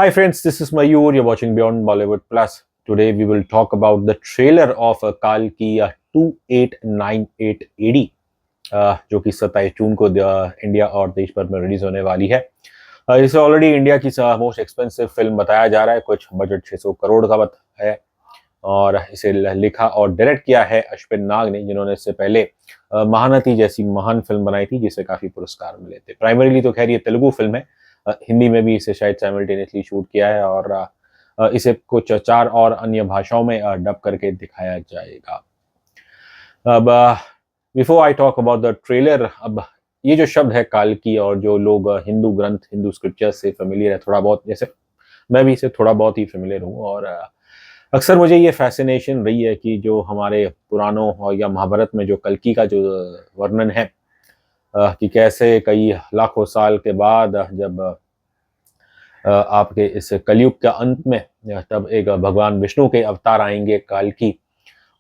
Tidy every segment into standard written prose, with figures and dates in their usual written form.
Hi friends, this is Mayur. You're watching Beyond Bollywood Plus. Today we will talk about the trailer of Kalki 2898 AD, जो कि 27 जून को India और देश भर में रिलीज होने वाली है। इसे ऑलरेडी इंडिया की मोस्ट एक्सपेंसिव फिल्म बताया जा रहा है। कुछ बजट 600 करोड़ का है और इसे लिखा और डायरेक्ट किया है अश्विन नाग ने, जिन्होंने इससे पहले महानती जैसी महान फिल्म बनाई थी जिसे काफी पुरस्कार मिले थे। प्राइमरीली तो खैर ये तेलुगु फिल्म है, हिंदी में भी इसे शायद साइमल्टेनियसली शूट किया है और इसे कुछ 4 और अन्य भाषाओं में डब करके दिखाया जाएगा। अब before I talk about the trailer, अब ये जो शब्द है काल्की, और जो लोग हिंदू ग्रंथ, हिंदू स्क्रिप्चर्स से फेमिलियर है थोड़ा बहुत, जैसे मैं भी इसे थोड़ा बहुत ही फेमिलियर हूँ, और अक्सर मुझे ये फैसिनेशन रही है कि जो हमारे पुराणों या महाभारत में जो कल्कि का जो वर्णन है कि कैसे कई लाखों साल के बाद जब आपके इस कलयुग के अंत में तब एक भगवान विष्णु के अवतार आएंगे काल्की,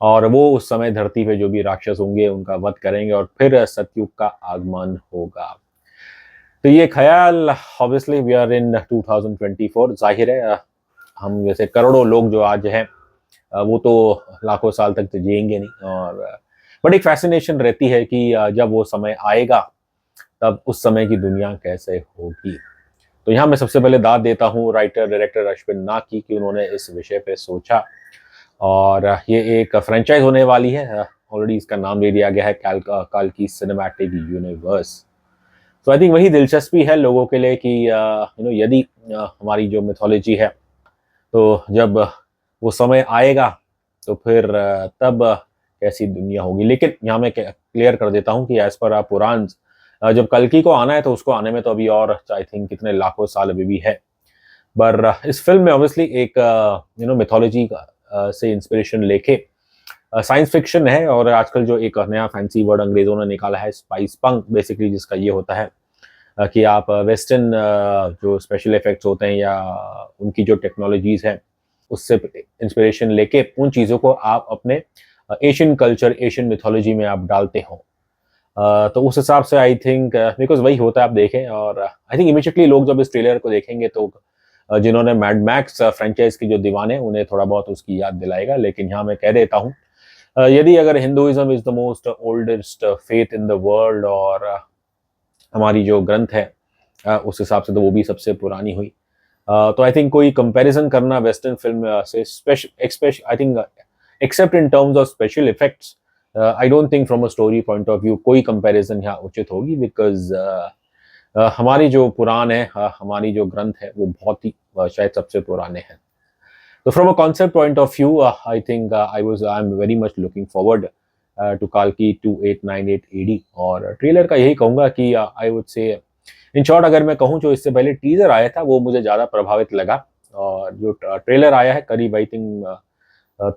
और वो उस समय धरती पे जो भी राक्षस होंगे उनका वध करेंगे और फिर सतयुग का आगमन होगा। तो ये ख्याल, ऑब्वियसली वी आर इन 2024, जाहिर है हम जैसे करोड़ों लोग जो आज हैं वो तो लाखों साल तक तो जिएंगे नहीं, और बट एक फैसिनेशन रहती है कि जब वो समय आएगा तब उस समय की दुनिया कैसे होगी। तो यहाँ मैं सबसे पहले दाद देता हूँ राइटर डायरेक्टर अश्विन नाग की कि उन्होंने इस विषय पे सोचा, और ये एक फ्रेंचाइज होने वाली है। ऑलरेडी इसका नाम दे दिया गया है काल्की सिनेमैटिक यूनिवर्स। तो आई थिंक वही दिलचस्पी है लोगों के लिए कि यदि हमारी जो मिथोलॉजी है, तो जब वो समय आएगा तो फिर तब कैसी दुनिया होगी। लेकिन यहाँ मैं क्लियर कर देता हूँ कि एज पर पुराण जब कल्कि को आना है तो उसको आने में तो अभी और आई थिंक कितने लाखों साल अभी भी है। पर इस फिल्म में ऑब्वियसली एक मिथोलॉजी से इंस्पिरेशन लेके साइंस फिक्शन है, और आजकल जो एक नया फैंसी वर्ड अंग्रेजों ने निकाला है स्पाइस पंक, बेसिकली जिसका ये होता है कि आप वेस्टर्न जो स्पेशल इफेक्ट्स होते हैं या उनकी जो टेक्नोलॉजीज हैं उससे इंस्पिरेशन लेके उन चीज़ों को आप अपने एशियन कल्चर, एशियन मिथोलॉजी में आप डालते हो। तो उस हिसाब से आई थिंक बिकॉज वही होता है, आप देखें, और आई थिंक इमीडिएटली लोग जब इस ट्रेलर को देखेंगे तो जिन्होंने मैड मैक्स फ्रेंचाइज के जो दीवाने उन्हें थोड़ा बहुत उसकी याद दिलाएगा। लेकिन यहाँ मैं कह देता हूँ, यदि अगर Hinduism is the most oldest faith in the world, और हमारी जो ग्रंथ है उस हिसाब से तो वो भी सबसे पुरानी हुई, तो आई थिंक कोई कंपैरिजन करना वेस्टर्न फिल्म से special I think accept in terms of special effects, I don't think from a story point of view कोई कंपैरिजन यहाँ उचित होगी। बिकॉज हमारी जो पुराण है, हमारी जो ग्रंथ है वो बहुत ही शायद सबसे पुराने हैं। तो from a concept point of view I think I am very much looking forward to काल्की 2898 AD, और ट्रेलर का यही कहूँगा कि I would say in short, अगर मैं कहूँ जो इससे पहले टीजर आया था वो मुझे ज़्यादा प्रभावित लगा, और जो ट्रेलर आया है करीब आई थिंक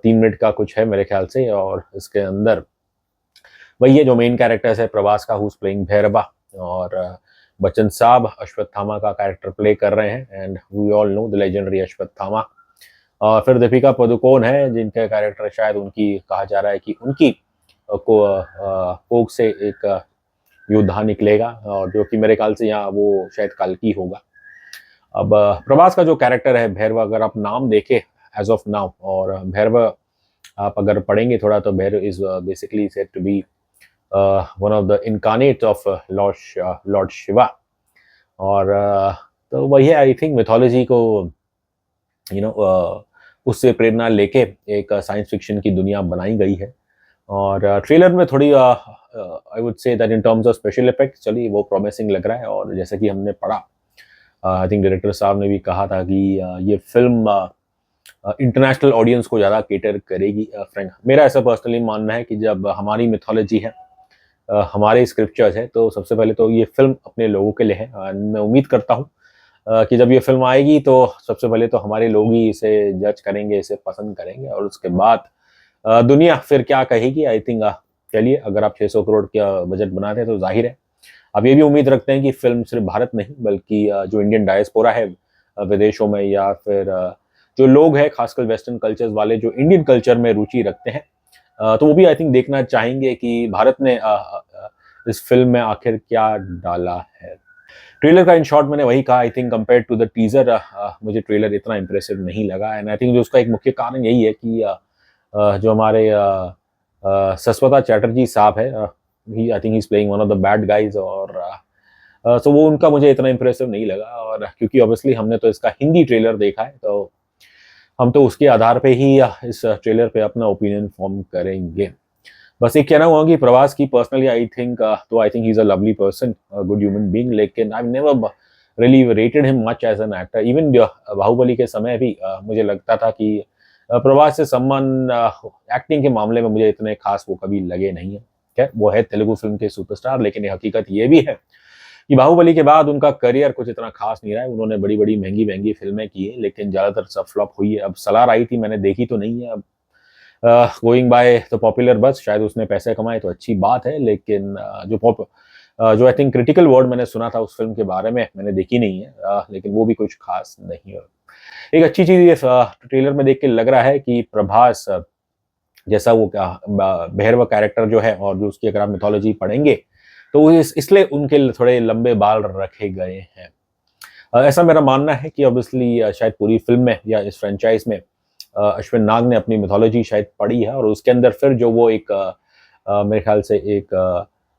3 मिनट का कुछ है मेरे ख्याल से, और इसके अंदर वही है जो मेन कैरेक्टर्स है प्रभास का, हु इज प्लेइंग भैरवा, और बच्चन साहब अश्वत्थामा का कैरेक्टर प्ले कर रहे हैं, and we all know the legendary Ashwatthama. और फिर दीपिका पादुकोण है जिनका कैरेक्टर शायद उनकी, कहा जा रहा है कि उनकी कोख से एक योद्धा निकलेगा, और जो कि मेरे ख्याल से यहाँ वो शायद काल्की होगा। अब प्रभास का जो कैरेक्टर है भैरव, अगर आप नाम देखें एज ऑफ नाउ, और भैरव आप अगर पढ़ेंगे थोड़ा, तो Bhairav is basically said to be one of the incarnate of lord Shiva, और तो वही है आई थिंक मिथोलॉजी को उससे प्रेरणा लेके एक साइंस फिक्शन की दुनिया बनाई गई है। और ट्रेलर में थोड़ी I would say that in terms of special effect, चलिए वो प्रॉमिसिंग लग रहा है, और जैसे कि हमने पढ़ा, आई थिंक डायरेक्टर साहब ने भी कहा था कि ये फिल्म इंटरनेशनल ऑडियंस को ज़्यादा केटर करेगी। फ्रेंड, मेरा ऐसा पर्सनली मानना है कि जब हमारी मिथोलॉजी है, हमारे स्क्रिप्चर्स है, तो सबसे पहले तो ये फिल्म अपने लोगों के लिए है। मैं उम्मीद करता हूँ कि जब ये फिल्म आएगी तो सबसे पहले तो हमारे लोग ही इसे जज करेंगे, इसे पसंद करेंगे, और उसके बाद दुनिया फिर क्या कहेगी। आई थिंक चलिए, अगर आप 600 करोड़ का बजट बनाते हैं तो जाहिर है आप ये भी उम्मीद रखते हैं कि फिल्म सिर्फ भारत नहीं बल्कि जो इंडियन डायस्पोरा है विदेशों में, या फिर जो लोग हैं खासकर वेस्टर्न कल्चर्स वाले जो इंडियन कल्चर में रुचि रखते हैं, तो वो भी आई थिंक देखना चाहेंगे कि भारत ने इस फिल्म में आखिर क्या डाला है। ट्रेलर का इन शॉर्ट मैंने वही कहा, I think compare to the teaser मुझे ट्रेलर इतना इंप्रेसिव नहीं लगा। एंड आई थिंक जो उसका एक मुख्य कारण यही है कि जो हमारे सस्वता चैटर्जी साहब है, आई think he is playing one of the bad guys, और सो वो उनका मुझे इतना इंप्रेसिव नहीं लगा। और क्योंकि ऑब्वियसली हमने तो इसका हिंदी ट्रेलर देखा है, तो हम तो उसके आधार पे ही इस ट्रेलर पे अपना ओपिनियन फॉर्म करेंगे। बस एक कहना हुआ कि प्रभास की personally I think he is a lovely person, good human being, लेकिन I never really rated him much as an actor. Even Baahubali के समय भी मुझे लगता था कि प्रभास से सम्मान एक्टिंग के मामले में मुझे इतने खास वो कभी लगे नहीं है। खैर, वो है तेलुगु फिल्म के सुपरस्टार, लेकिन ये हकीकत ये भी है कि बाहुबली के बाद उनका करियर कुछ इतना खास नहीं रहा है। उन्होंने बड़ी बड़ी महंगी महंगी फिल्में की है, लेकिन ज़्यादातर सब फ्लॉप हुई है। अब सलार आई थी, मैंने देखी तो नहीं है। अब गोइंग बाय द पॉपुलर बस, शायद उसने पैसे कमाए तो अच्छी बात है, लेकिन जो आई थिंक क्रिटिकल वर्ड मैंने सुना था उस फिल्म के बारे में, मैंने देखी नहीं है, लेकिन वो भी कुछ खास नहीं है। एक अच्छी चीज़ ये ट्रेलर में देख के लग रहा है कि प्रभास जैसा वो भैरव कैरेक्टर जो है, और जो उसकी अगर आप मिथोलॉजी पढ़ेंगे तो इसलिए उनके थोड़े लंबे बाल रखे गए हैं। ऐसा मेरा मानना है कि ऑब्वियसली शायद पूरी फिल्म में या इस फ्रेंचाइज में अश्विन नाग ने अपनी मिथोलॉजी शायद पढ़ी है, और उसके अंदर फिर जो वो एक मेरे ख्याल से एक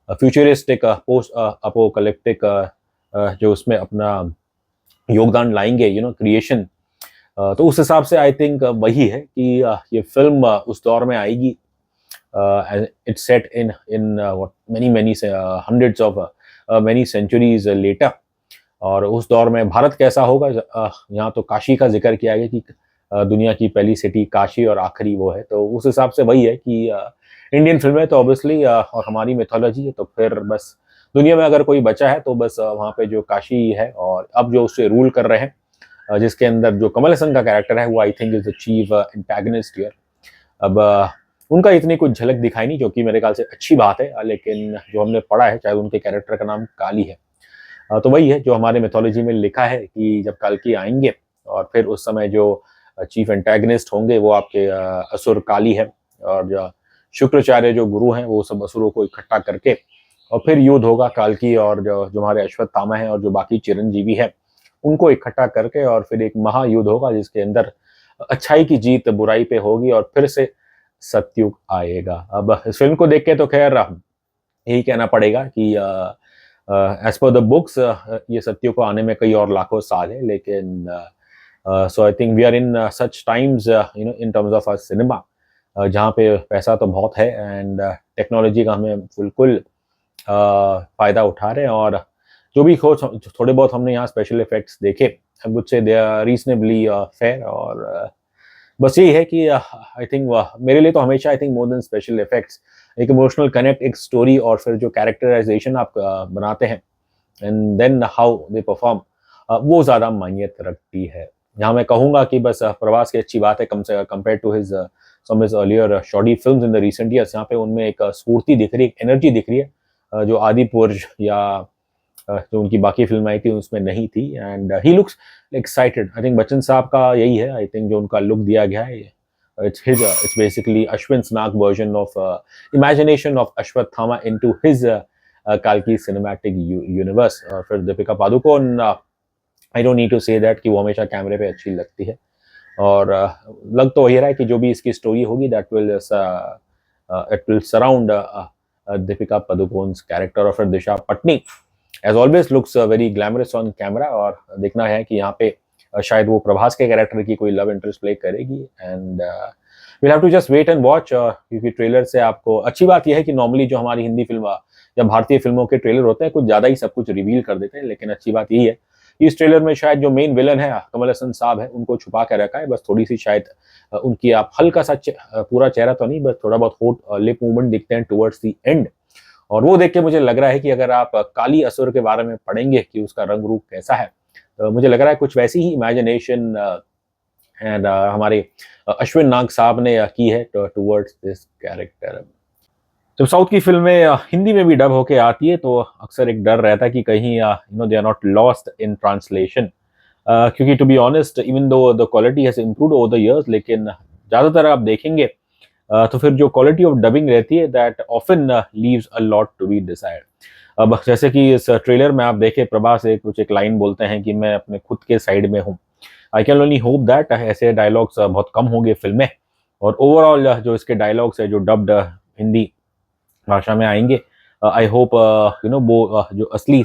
फ्यूचरिस्टिक पोस्ट अपोकलिप्टिक जो उसमें अपना योगदान लाएंगे, क्रिएशन, तो उस हिसाब से आई थिंक वही है कि ये फिल्म उस दौर में आएगी। It's set in what many hundreds of many centuries later, और उस दौर में भारत कैसा होगा, यहाँ तो काशी का जिक्र किया गया कि दुनिया की पहली सिटी काशी और आखिरी वो है, तो उस हिसाब से वही है कि इंडियन फिल्में तो ऑब्वियसली और हमारी मिथोलॉजी है, तो फिर बस दुनिया में अगर कोई बचा है तो बस वहाँ पे जो काशी है, और अब जो उससे रूल कर रहे हैं, जिसके अंदर जो कमल हसन का कैरेक्टर है वो I think is the chief antagonist here. अब उनका इतनी कुछ झलक दिखाई नहीं, जो कि मेरे ख्याल से अच्छी बात है, लेकिन जो हमने पढ़ा है शायद उनके कैरेक्टर का नाम काली है। तो वही है जो हमारे मिथोलॉजी में लिखा है कि जब कल्कि आएंगे और फिर उस समय जो चीफ एंटागनिस्ट होंगे वो आपके असुर काली है, और जो शुक्राचार्य जो गुरु हैं वो सब असुरों को इकट्ठा करके और फिर युद्ध होगा काल्कि और जो हमारे अश्वत्थामा है और जो बाकी चिरंजीवी है उनको इकट्ठा करके, और फिर एक महायुद्ध होगा जिसके अंदर अच्छाई की जीत बुराई पे होगी और फिर से सतयुग आएगा। अब इस फिल्म को देख के तो खैर यही कहना पड़ेगा कि एज पर द बुक्स ये सत्युग को आने में कई और लाखों साल है, लेकिन so I think we are in such times in terms of our cinema, जहाँ पे पैसा तो बहुत है एंड टेक्नोलॉजी का हमें बिल्कुल फ़ायदा उठा रहे हैं, और जो भी थोड़े बहुत हमने यहाँ स्पेशल इफेक्ट्स देखे, I would say they are reasonably fair, और बस यही है कि आई थिंक मेरे लिए तो हमेशा I think more than special effects एक इमोशनल कनेक्ट, एक स्टोरी, और फिर जो कैरेक्टराइजेशन आप बनाते हैं and then how they perform, वो ज़्यादा मायने रखती है। यहाँ मैं कहूँगा कि बस प्रभास की अच्छी बात है कम से compare to his some his earlier shorty films in the recent years, यहाँ पे उनमें एक स्फूर्ति दिख रही है, एक एनर्जी दिख रही है, जो आदि पुरुष या जो उनकी बाकी फिल्म आई थी उसमें नहीं थी, and he looks excited. I think Bachchan साहब का यही है, आई थिंक जो उनका लुक दिया गया है, it's basically Ashwin's Nag version of imagination of Ashwathama into his Kalki cinematic universe। और फिर Deepika Padukone, I don't need to say that कि वो हमेशा कैमरे पे अच्छी लगती है, और लग तो वही रहा है कि जो भी इसकी स्टोरी होगी that will surround Deepika पादुकोण's character, और फिर दिशा Patni as always looks very glamorous on camera, और देखना है कि यहाँ पे शायद वो प्रभास के कैरेक्टर की कोई लव इंटरेस्ट प्ले करेगी, and will have to just wait and watch, क्योंकि ट्रेलर से आपको अच्छी बात यह है कि नॉर्मली जो हमारी हिंदी फिल्म या भारतीय फिल्मों के ट्रेलर होते हैं कुछ ज़्यादा ही सब कुछ रिवील कर देते हैं, लेकिन अच्छी बात यही है कि इस ट्रेलर में शायद जो मेन विलन है कमल हसन साहब है उनको छुपा कर रखा है, बस थोड़ी सी शायद उनकी आप हल्का सा पूरा चेहरा तो नहीं, बस थोड़ा बहुत होठ लिप मूवमेंट दिखते हैं टुवर्ड्स दी एंड, और वो देख के मुझे लग रहा है कि अगर आप काली असुर के बारे में पढ़ेंगे कि उसका रंग रूप कैसा है, तो मुझे लग रहा है कुछ वैसी ही इमेजिनेशन एंड हमारे अश्विन नाग साहब ने की है टुवर्ड्स दिस कैरेक्टर। जब साउथ की फिल्में हिंदी में भी डब होके आती है तो अक्सर एक डर रहता है कि कहीं they are not lost in translation, क्योंकि to be honest even though the quality has improved over the years, लेकिन ज़्यादातर आप देखेंगे तो फिर जो क्वालिटी ऑफ डबिंग रहती है that often leaves a lot to be desired. अब जैसे कि इस ट्रेलर में आप देखें, प्रभास एक लाइन बोलते हैं कि मैं अपने खुद के साइड में हूँ। I can only hope that ऐसे डायलॉग्स बहुत कम होंगे फ़िल्म में, और ओवरऑल जो इसके डायलॉग्स है जो डब्ड हिंदी भाषा में आएँगे, आई होप वो जो असली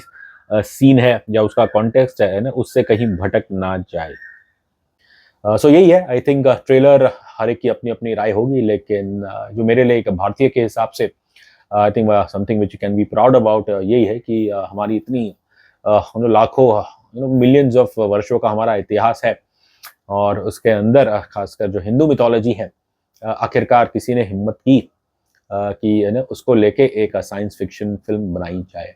सीन है या उसका कॉन्टेक्स्ट है ना, उससे कहीं भटक ना जाए। सो यही है, आई थिंक ट्रेलर हर एक की अपनी-अपनी राय होगी, लेकिन जो मेरे लिए एक भारतीय के हिसाब से I think something which you can be proud about यही है कि हमारी इतनी लाखों मिलियंस ऑफ वर्षों का हमारा इतिहास है, और उसके अंदर खासकर जो हिंदू मिथोलॉजी है, आखिरकार किसी ने हिम्मत की कि है ना उसको लेके एक साइंस फिक्शन फ़िल्म बनाई जाए।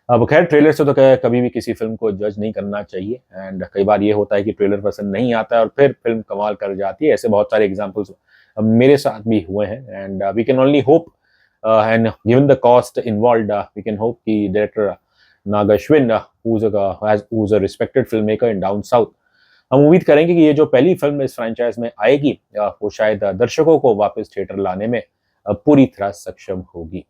अब खैर ट्रेलर से तो कभी भी किसी फ़िल्म को जज नहीं करना चाहिए, एंड कई बार ये होता है कि ट्रेलर पसंद नहीं आता है और फिर फ़िल्म कमाल कर जाती है। ऐसे बहुत सारे एग्ज़ाम्पल्स मेरे साथ भी हुए हैं, and we can only hope and given the cost involved we can hope कि director Nag Ashwin who's a respected film maker in down south, हम उम्मीद करेंगे कि ये जो पहली फ़िल्म इस फ्रैंचाइज़ में आएगी वो शायद दर्शकों को वापस थिएटर लाने में पूरी तरह सक्षम होगी।